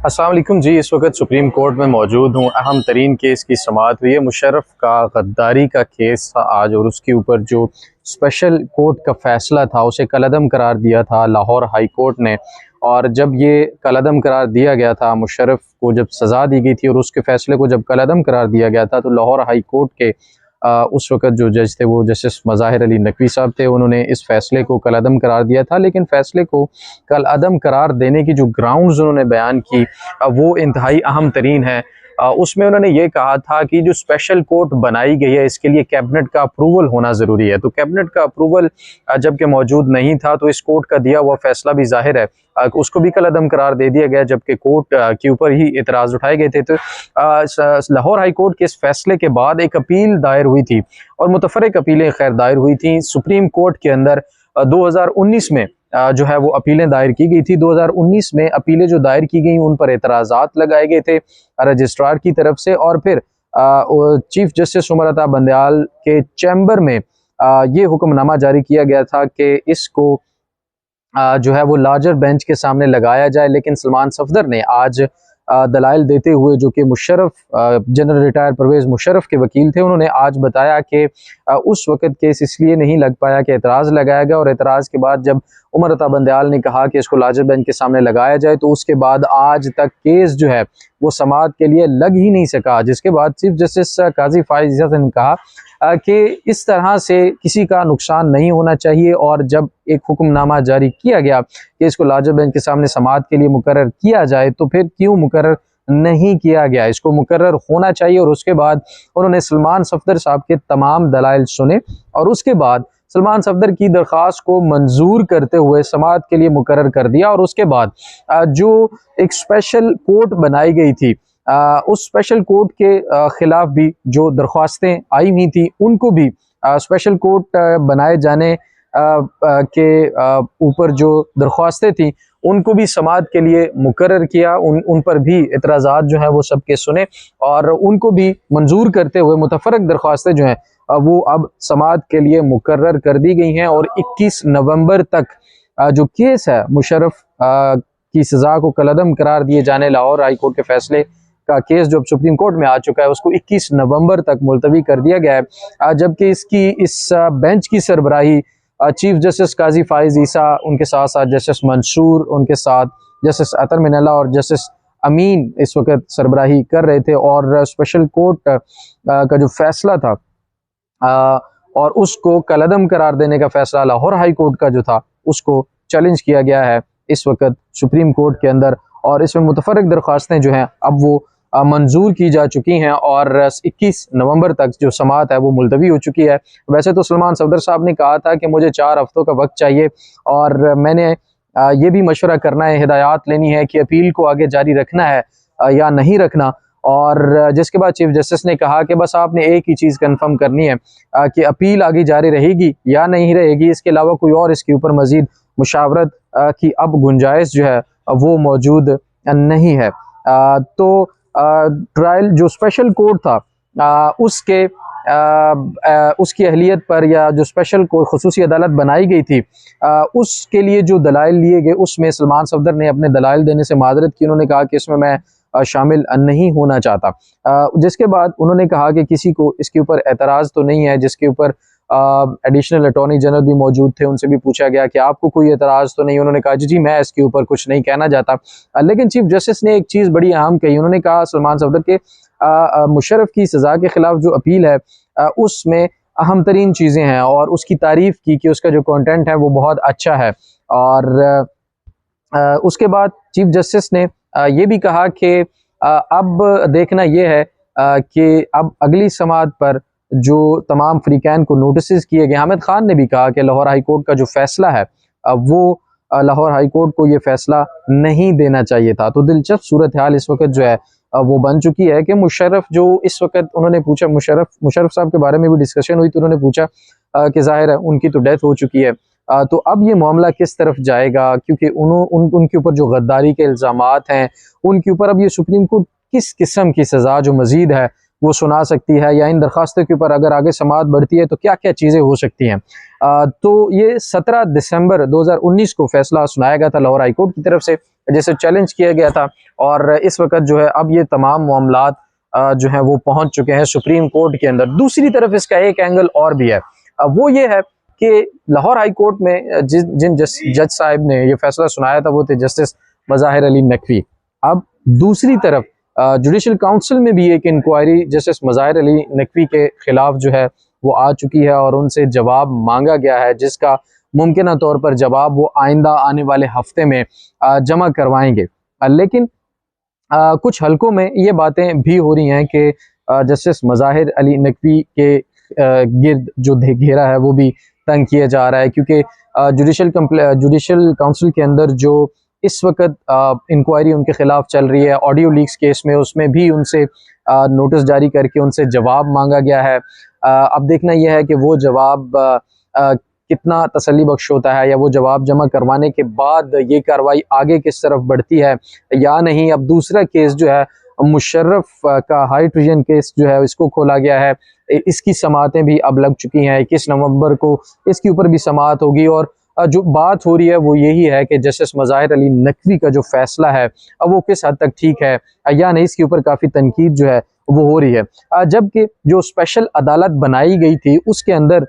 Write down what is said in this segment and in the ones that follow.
अस्सलाम वालेकुम जी। इस वक्त सुप्रीम कोर्ट में मौजूद हूँ। अहम तरीन केस की समाअत हुई है। मुशर्रफ का गद्दारी का केस था आज, और उसके ऊपर जो स्पेशल कोर्ट का फैसला था उसे कलअदम करार दिया था लाहौर हाई कोर्ट ने। और जब ये कलअदम करार दिया गया था, मुशर्रफ को जब सज़ा दी गई थी और उसके फैसले को जब कलअदम करार दिया गया था, तो लाहौर हाई कोर्ट के उस वक़्त जो जज थे वो जस्टिस मज़ाहिर अली नकवी साहब थे। उन्होंने इस फ़ैसले को कलअदम करार दिया था, लेकिन फ़ैसले को कलअदम करार देने की जो ग्राउंड्स उन्होंने बयान की वो इंतहाई अहम तरीन है। उसमें उन्होंने ये कहा था कि जो स्पेशल कोर्ट बनाई गई है इसके लिए कैबिनेट का अप्रूवल होना ज़रूरी है। तो कैबिनेट का अप्रूवल जबकि मौजूद नहीं था, तो इस कोर्ट का दिया हुआ फैसला भी ज़ाहिर है उसको भी कलअदम करार दे दिया गया, जबकि कोर्ट के ऊपर ही एतराज़ उठाए गए थे। तो लाहौर हाई कोर्ट के इस फैसले के बाद एक अपील दायर हुई थी, और मुतफर्रिक अपीलें खैर दायर हुई थी सुप्रीम कोर्ट के अंदर। 2019 में जो है वो अपीलें दायर की गई थी। 2019 में अपीलें जो दायर की गई उन पर एतराज़ात लगाए गए थे रजिस्ट्रार की तरफ से, और फिर चीफ जस्टिस उमर अता बंदयाल के चैम्बर में ये हुक्मनामा जारी किया गया था कि इसको जो है वो लार्जर बेंच के सामने लगाया जाए। लेकिन सलमान सफदर ने आज दलाइल देते हुए, जो कि मुशर्रफ जनरल रिटायर परवेज़ मुशर्रफ के वकील थे, उन्होंने आज बताया कि उस वक़्त केस इसलिए नहीं लग पाया कि एतराज़ लगाया गया, और एतराज़ के बाद जब उमर अता बंदयाल ने कहा कि इसको लार्जर बेंच के सामने लगाया जाए, तो उसके बाद आज तक केस जो है वो समाअत के लिए लग ही नहीं सका। जिसके बाद चीफ जस्टिस काजी फाइज ईसा ने कहा कि इस तरह से किसी का नुकसान नहीं होना चाहिए, और जब एक हुक्मनामा जारी किया गया कि इसको लार्जर बेंच के सामने समाअत के लिए मुकर्रर किया जाए, तो फिर क्यों मुकर्रर नहीं किया गया, इसको मुकर्रर होना चाहिए। और उसके बाद उन्होंने सलमान सफदर साहब के तमाम दलाइल सुने, और उसके बाद सलमान सफदर की दरख्वास्त को मंजूर करते हुए समाअत के लिए मुकर्रर कर दिया। और उसके बाद जो एक स्पेशल कोर्ट बनाई गई थी, उस स्पेशल कोर्ट के खिलाफ भी जो दरख्वास्तें आई हुई थी उनको भी स्पेशल कोर्ट बनाए जाने के ऊपर जो दरख्वास्तें थी उनको भी समाअत के लिए मुकर्रर किया। उन पर भी एतराज़ात जो हैं वो सबके सुने, और उनको भी मंजूर करते हुए मुतफर्रक दरख्वास्तें जो हैं वो अब समाअत के लिए मुकर्रर कर दी गई हैं। और 21 नवंबर तक जो केस है मुशर्रफ की सज़ा को कलअदम करार दिए जाने लाहौर हाई कोर्ट के फैसले का केस जो अब सुप्रीम कोर्ट में आ चुका है, उसको 21 नवंबर तक मुलतवी कर दिया गया है। जबकि इस बेंच की सरबराही चीफ जस्टिस काजी फाइज ईसा, उनके साथ साथ जस्टिस मंसूर, उनके साथ जस्टिस अतर मिनल्ला और जस्टिस अमीन इस वक्त सरबराही कर रहे थे। और स्पेशल कोर्ट का जो फैसला था और उसको कलअदम करार देने का फैसला लाहौर हाई कोर्ट का जो था उसको चैलेंज किया गया है इस वक्त सुप्रीम कोर्ट के अंदर। और इसमें मुतफर्रिक दरख्वास्तें जो हैं अब वो मंजूर की जा चुकी हैं, और 21 नवंबर तक जो समाअत है वो मुलतवी हो चुकी है। वैसे तो सलमान सफदर साहब ने कहा था कि मुझे 4 हफ्तों का वक्त चाहिए, और मैंने ये भी मशवरा करना है, हिदायत लेनी है कि अपील को आगे जारी रखना है या नहीं रखना। और जिसके बाद चीफ जस्टिस ने कहा कि बस आपने एक ही चीज़ कंफर्म करनी है कि अपील आगे जारी रहेगी या नहीं रहेगी, इसके अलावा कोई और इसके ऊपर मजीद मुशावरत की अब गुंजाइश जो है वो मौजूद नहीं है। तो ट्रायल जो स्पेशल कोर्ट था उसकी अहलियत पर, या जो स्पेशल कोर्ट खुसूसी अदालत बनाई गई थी उसके लिए जो दलाइल लिए गए, उसमें सलमान सफदर ने अपने दलाइल देने से माजरत की। उन्होंने कहा कि इसमें मैं शामिल नहीं होना चाहता। जिसके बाद उन्होंने कहा कि किसी को इसके ऊपर एतराज़ तो नहीं है, जिसके ऊपर एडिशनल अटॉर्नी जनरल भी मौजूद थे, उनसे भी पूछा गया कि आपको कोई एतराज़ तो नहीं। उन्होंने कहा जी मैं इसके ऊपर कुछ नहीं कहना चाहता। लेकिन चीफ जस्टिस ने एक चीज़ बड़ी अहम कही। उन्होंने कहा सलमान सफदर के मुशर्रफ की सज़ा के खिलाफ जो अपील है उसमें अहम तरीन चीज़ें हैं, और उसकी तारीफ़ की कि उसका जो कंटेंट है वो बहुत अच्छा है। और उसके बाद चीफ जस्टिस ने ये भी कहा कि अब देखना ये है कि अब अगली समाअत पर जो तमाम फ्रीकैन को नोटिस किए गए। हामिद खान ने भी कहा कि लाहौर हाई कोर्ट का जो फैसला है वो लाहौर हाई कोर्ट को ये फैसला नहीं देना चाहिए था। तो दिलचस्प सूरत हाल इस वक्त जो है वो बन चुकी है कि मुशर्रफ जो इस वक्त, उन्होंने पूछा मुशर्रफ साहब के बारे में भी डिस्कशन हुई, तो उन्होंने पूछा कि जाहिर है उनकी तो डेथ हो चुकी है, तो अब ये मामला किस तरफ जाएगा, क्योंकि उनके ऊपर जो गद्दारी के इल्ज़ामात हैं उनके ऊपर अब ये सुप्रीम कोर्ट किस किस्म की सज़ा जो मज़ीद है वो सुना सकती है, या इन दरख्वास्तों के ऊपर अगर आगे समाअत बढ़ती है तो क्या क्या चीज़ें हो सकती हैं। तो ये 17 दिसंबर 2019 को फैसला सुनाया गया था लाहौर हाई कोर्ट की तरफ से, जैसे चैलेंज किया गया था। और इस वक्त जो है अब ये तमाम मामलात जो है वो पहुंच चुके हैं सुप्रीम कोर्ट के अंदर। दूसरी तरफ इसका एक एंगल और भी है, वो ये है कि लाहौर हाई कोर्ट में जिन जज साहब ने ये फैसला सुनाया था वो थे जस्टिस मज़ाहिर अली नकवी। अब दूसरी तरफ जुडिशल काउंसिल में भी एक इंक्वायरी जस्टिस मज़ाहिर अली नकवी के खिलाफ जो है वो आ चुकी है और उनसे जवाब मांगा गया है, जिसका मुमकिन तौर पर जवाब वो आइंदा आने वाले हफ्ते में जमा करवाएंगे। लेकिन कुछ हलकों में ये बातें भी हो रही हैं कि जस्टिस मज़ाहिर अली नकवी के गिर्द जो घेरा है वो भी तंग किया जा रहा है, क्योंकि जुडिशल काउंसिल के अंदर जो इस वक्त इंक्वायरी उनके खिलाफ चल रही है ऑडियो लीक्स केस में, उसमें भी उनसे नोटिस जारी करके उनसे जवाब मांगा गया है। अब देखना यह है कि वो जवाब कितना तसल्ली बख्श होता है, या वो जवाब जमा करवाने के बाद ये कार्रवाई आगे किस तरफ बढ़ती है या नहीं। अब दूसरा केस जो है मुशर्रफ का हाई ट्रिजन केस जो है इसको खोला गया है, इसकी समाअतें भी अब लग चुकी हैं। 21 नवंबर को इसके ऊपर भी समाअत होगी और जो बात हो रही है वो यही है कि जस्टिस मज़ाहिर अली नकवी का जो फैसला है अब वो किस हद तक ठीक है या नहीं, इसके ऊपर काफ़ी तनकीद जो है वो हो रही है। जबकि जो स्पेशल अदालत बनाई गई थी उसके अंदर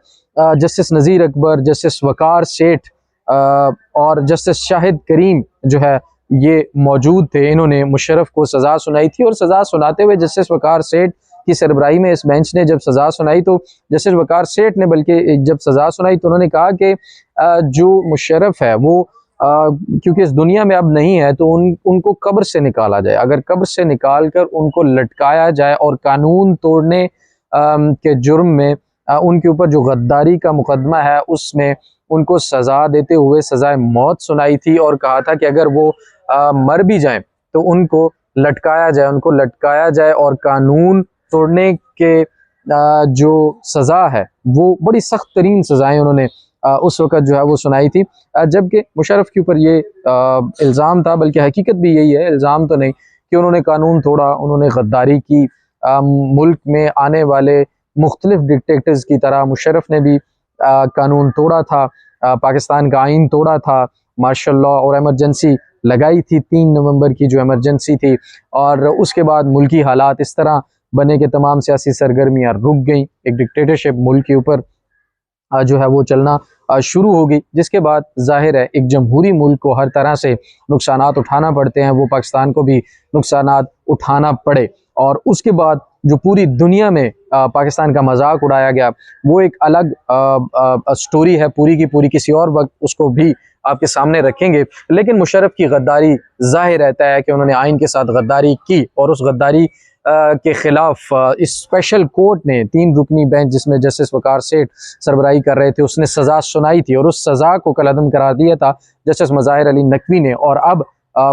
जस्टिस नज़ीर अकबर, जस्टिस वकार सेठ और जस्टिस शाहिद करीम जो है ये मौजूद थे। इन्होंने मुशर्रफ को सज़ा सुनाई थी और सज़ा सुनाते हुए जस्टिस वकार सेठ की सरबराही में इस बेंच ने जब सज़ा सुनाई तो जस्टिस वकार सेठ ने बल्कि जब सज़ा सुनाई तो उन्होंने कहा कि जो मुशर्रफ है वो क्योंकि इस दुनिया में अब नहीं है तो उनको कब्र से निकाला जाए। अगर कब्र से निकाल कर उनको लटकाया जाए और कानून तोड़ने के जुर्म में उनके ऊपर जो गद्दारी का मुकदमा है उसमें उनको सज़ा देते हुए सज़ाए मौत सुनाई थी और कहा था कि अगर वो मर भी जाएं तो उनको लटकाया जाए और कानून तोड़ने के जो सज़ा है वो बड़ी सख्त तरीन सज़ाएँ उन्होंने उस वक़्त जो है वो सुनाई थी। जबकि मुशर्रफ के ऊपर ये इल्ज़ाम था, बल्कि हकीकत भी यही है, इल्ज़ाम तो नहीं, कि उन्होंने कानून तोड़ा, उन्होंने गद्दारी की। मुल्क में आने वाले मुख्तलिफ डिक्टेटर्स की तरह मुशर्रफ ने भी कानून तोड़ा था, पाकिस्तान का आइन तोड़ा था, मार्शल लॉ और एमरजेंसी लगाई थी, 3 नवंबर की जो एमरजेंसी थी। और उसके बाद मुल्की हालात इस तरह बने कि तमाम सियासी सरगर्मियाँ रुक गई, एक डिक्टेटरशिप मुल्क के ऊपर जो है वो चलना शुरू हो गई, जिसके बाद जाहिर है एक जमहूरी मुल्क को हर तरह से नुकसानात उठाना पड़ते हैं, वो पाकिस्तान को भी नुकसानात उठाना पड़े। और उसके बाद जो पूरी दुनिया में पाकिस्तान का मजाक उड़ाया गया वो एक अलग स्टोरी है पूरी की पूरी, किसी और वक्त उसको भी आपके सामने रखेंगे। लेकिन मुशर्रफ की गद्दारी जाहिर रहता है कि उन्होंने आइन के साथ गद्दारी की और उस गद्दारी के खिलाफ इस स्पेशल कोर्ट ने 3 रुकनी बेंच जिसमें जस्टिस वकार सेठ सरबराही कर रहे थे उसने सज़ा सुनाई थी और उस सज़ा को कलअदम करार दिया था जस्टिस मज़ाहिर अली नकवी ने। और अब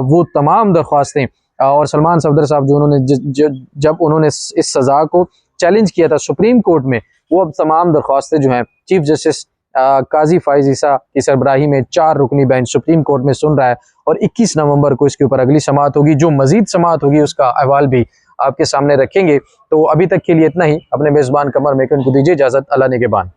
वो तमाम दरख्वास्तें और सलमान सफदर साहब जो उन्होंने जब उन्होंने इस सज़ा को चैलेंज किया था सुप्रीम कोर्ट में, वो अब तमाम दरख्वास्तें जो हैं चीफ जस्टिस काजी फाइज ईसा की सरबराही में 4 रुकनी बेंच सुप्रीम कोर्ट में सुन रहा है और 21 नवंबर को इसके ऊपर अगली समाअत होगी। जो मजीद समाअत होगी उसका अहवाल भी आपके सामने रखेंगे। तो अभी तक के लिए इतना ही। अपने मेज़बान कमर मेकन को दीजिए इजाज़त। अल्लाह निगहबान।